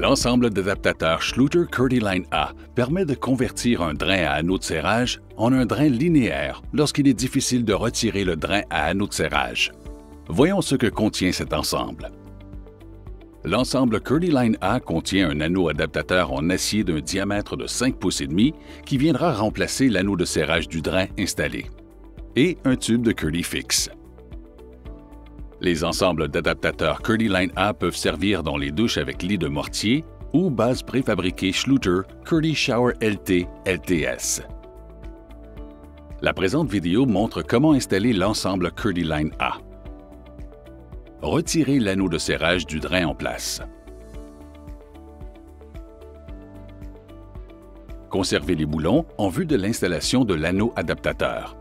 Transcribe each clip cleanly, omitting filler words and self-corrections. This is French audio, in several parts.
L'ensemble d'adaptateurs Schluter-Curdy-Line A permet de convertir un drain à anneau de serrage en un drain linéaire lorsqu'il est difficile de retirer le drain à anneau de serrage. Voyons ce que contient cet ensemble. L'ensemble Curdy-Line A contient un anneau adaptateur en acier d'un diamètre de 5 pouces et demi qui viendra remplacer l'anneau de serrage du drain installé, et un tube de Curdy fixe. Les ensembles d'adaptateurs Curdy-Line A peuvent servir dans les douches avec lit de mortier ou base préfabriquée Schluter Curdy Shower LT LTS. La présente vidéo montre comment installer l'ensemble Curdy-Line A. Retirez l'anneau de serrage du drain en place. Conservez les boulons en vue de l'installation de l'anneau adaptateur.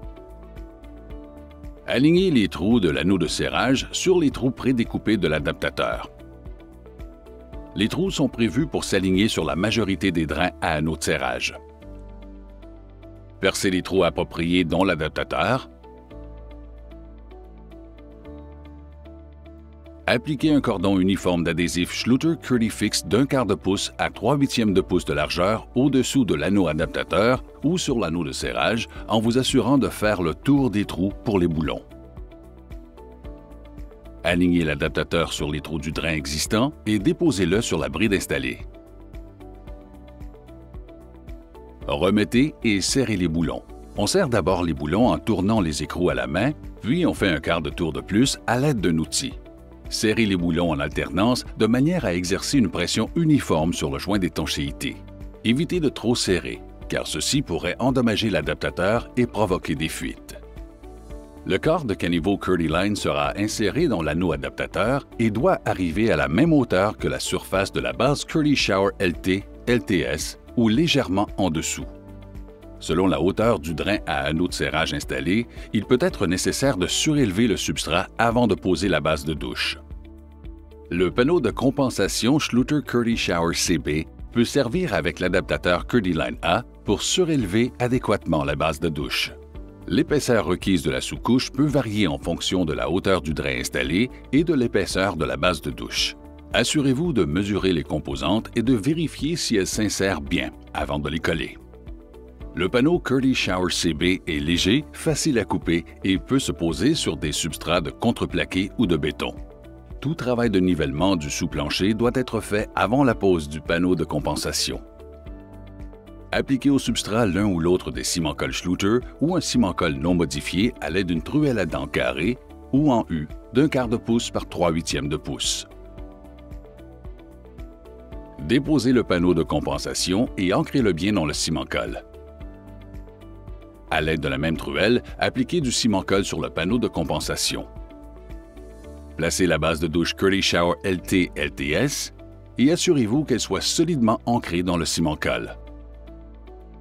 Alignez les trous de l'anneau de serrage sur les trous prédécoupés de l'adaptateur. Les trous sont prévus pour s'aligner sur la majorité des drains à anneau de serrage. Percez les trous appropriés dans l'adaptateur. Appliquez un cordon uniforme d'adhésif Schluter Curdy Fix d'1/4 de pouce à 3/8 de pouce de largeur au-dessous de l'anneau adaptateur ou sur l'anneau de serrage en vous assurant de faire le tour des trous pour les boulons. Alignez l'adaptateur sur les trous du drain existant et déposez-le sur la bride installée. Remettez et serrez les boulons. On serre d'abord les boulons en tournant les écrous à la main, puis on fait un quart de tour de plus à l'aide d'un outil. Serrez les boulons en alternance de manière à exercer une pression uniforme sur le joint d'étanchéité. Évitez de trop serrer, car ceci pourrait endommager l'adaptateur et provoquer des fuites. Le corps de caniveau Curdy-Line sera inséré dans l'anneau adaptateur et doit arriver à la même hauteur que la surface de la base Curdy Shower LT LTS ou légèrement en dessous. Selon la hauteur du drain à anneau de serrage installé, il peut être nécessaire de surélever le substrat avant de poser la base de douche. Le panneau de compensation Schluter Curdy Shower CB peut servir avec l'adaptateur Curdy-Line A pour surélever adéquatement la base de douche. L'épaisseur requise de la sous-couche peut varier en fonction de la hauteur du drain installé et de l'épaisseur de la base de douche. Assurez-vous de mesurer les composantes et de vérifier si elles s'insèrent bien avant de les coller. Le panneau Curdy Shower CB est léger, facile à couper et peut se poser sur des substrats de contreplaqué ou de béton. Tout travail de nivellement du sous-plancher doit être fait avant la pose du panneau de compensation. Appliquez au substrat l'un ou l'autre des ciment-colle Schluter ou un ciment-colle non modifié à l'aide d'une truelle à dents carrée ou en U d'1/4 de pouce par 3/8 de pouce. Déposez le panneau de compensation et ancrez-le bien dans le ciment-colle. À l'aide de la même truelle, appliquez du ciment-colle sur le panneau de compensation. Placez la base de douche Curdy Shower LT LTS et assurez-vous qu'elle soit solidement ancrée dans le ciment-colle.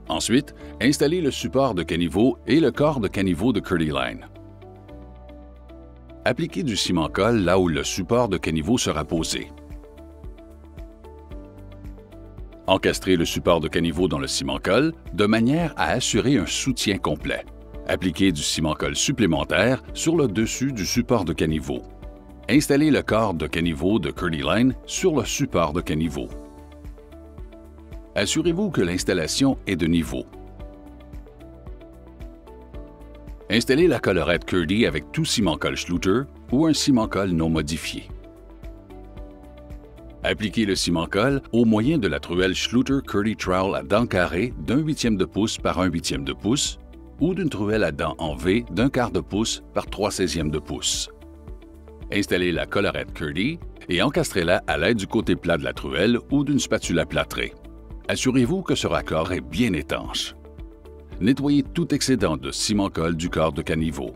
Ensuite, installez le support de caniveau et le corps de caniveau de Curdy-Line. Appliquez du ciment-colle là où le support de caniveau sera posé. Encastrez le support de caniveau dans le ciment-colle de manière à assurer un soutien complet. Appliquez du ciment-colle supplémentaire sur le dessus du support de caniveau. Installez le corps de caniveau de Curdy-Line sur le support de caniveau. Assurez-vous que l'installation est de niveau. Installez la collerette Curdy avec tout ciment-colle Schluter ou un ciment-colle non modifié. Appliquez le ciment-colle au moyen de la truelle Schluter Curdy Trowel à dents carrées d'1/8 de pouce par 1/8 de pouce ou d'une truelle à dents en V d'1/4 de pouce par 3/16 de pouce. Installez la collerette Curdy et encastrez-la à l'aide du côté plat de la truelle ou d'une spatule plâtrée. Assurez-vous que ce raccord est bien étanche. Nettoyez tout excédent de ciment-colle du corps de caniveau.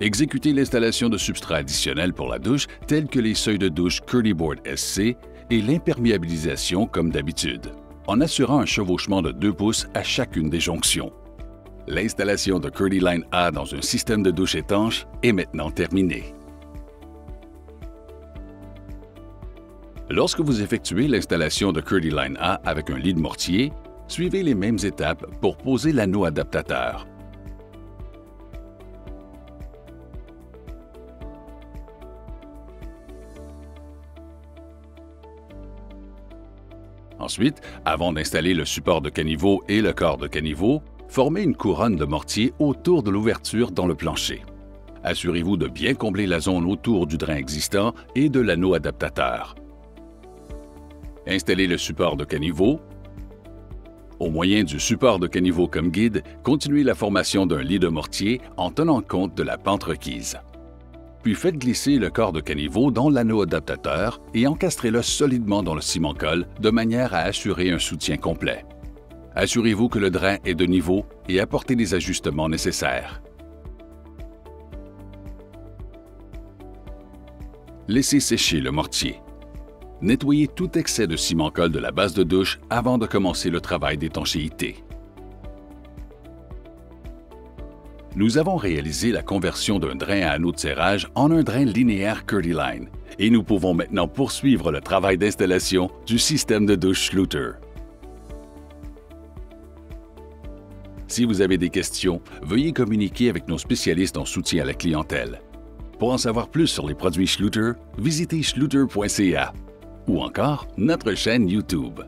Exécutez l'installation de substrats additionnels pour la douche tels que les seuils de douche Curdy Board SC et l'imperméabilisation comme d'habitude, en assurant un chevauchement de 2 pouces à chacune des jonctions. L'installation de Curdy-Line A dans un système de douche étanche est maintenant terminée. Lorsque vous effectuez l'installation de Curdy-Line A avec un lit de mortier, suivez les mêmes étapes pour poser l'anneau adaptateur. Ensuite, avant d'installer le support de caniveau et le corps de caniveau, formez une couronne de mortier autour de l'ouverture dans le plancher. Assurez-vous de bien combler la zone autour du drain existant et de l'anneau adaptateur. Installez le support de caniveau. Au moyen du support de caniveau comme guide, continuez la formation d'un lit de mortier en tenant compte de la pente requise. Puis faites glisser le corps de caniveau dans l'anneau adaptateur et encastrez-le solidement dans le ciment-colle de manière à assurer un soutien complet. Assurez-vous que le drain est de niveau et apportez les ajustements nécessaires. Laissez sécher le mortier. Nettoyez tout excès de ciment-colle de la base de douche avant de commencer le travail d'étanchéité. Nous avons réalisé la conversion d'un drain à anneau de serrage en un drain linéaire Curdyline et nous pouvons maintenant poursuivre le travail d'installation du système de douche Schluter. Si vous avez des questions, veuillez communiquer avec nos spécialistes en soutien à la clientèle. Pour en savoir plus sur les produits Schluter, visitez schluter.ca ou encore notre chaîne YouTube.